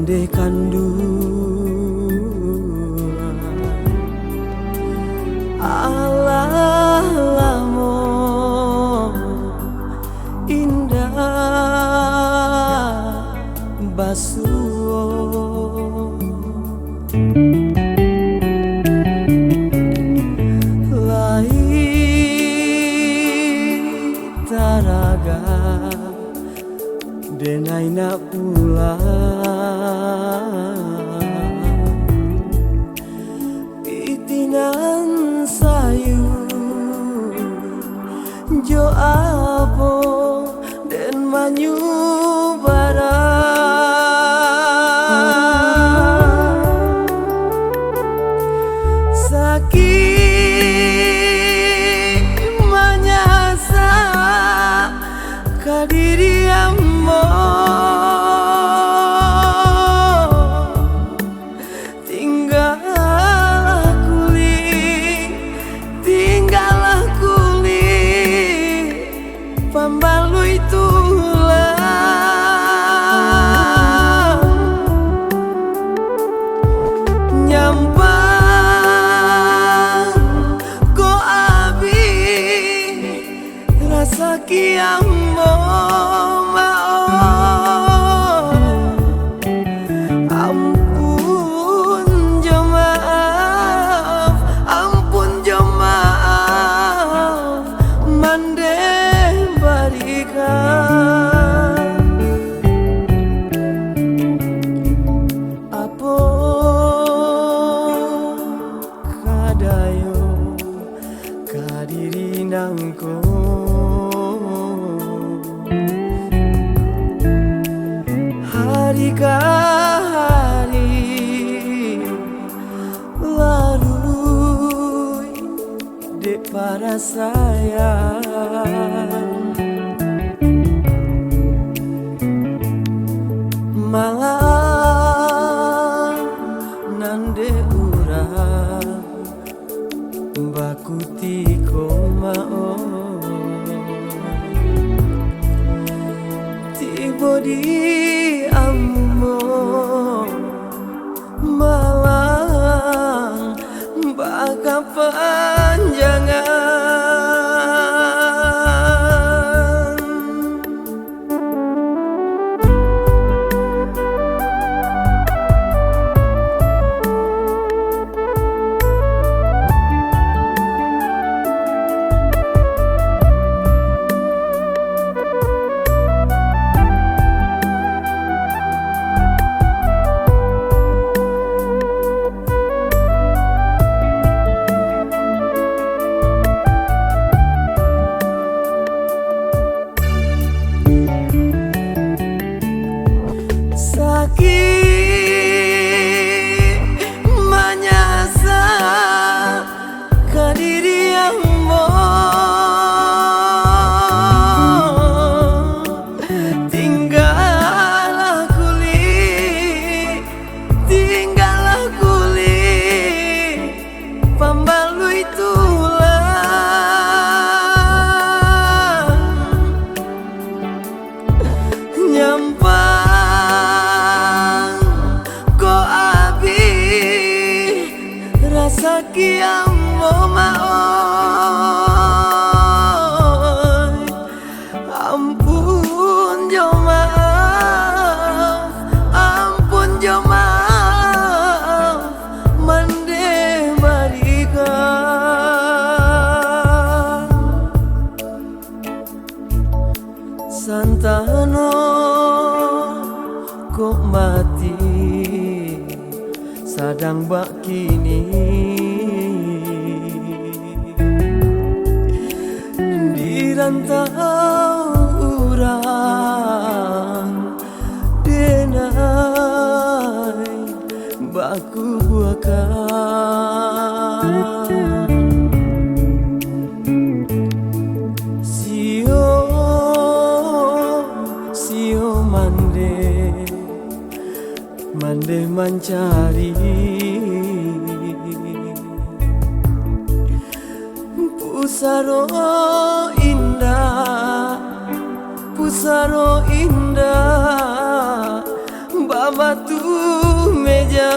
mande kandu Allah lamo indah basuo taraga denai na pula pitinan sayu jo apo den manyu bara sakit kadiri ammo tinggallah kuli pambalui tulang nyampang ko abi rasa kiam kadiri nangko hari ke hari larui dek para sayang malah nande urang bakuti komao tiba di ammo malang baka panjangan sakiam mo maoy ampun jo maaf mande barika santano kok mati sadang bak kini di rantau urang denai baku buakan sio mande mencari pusaro indah batu meja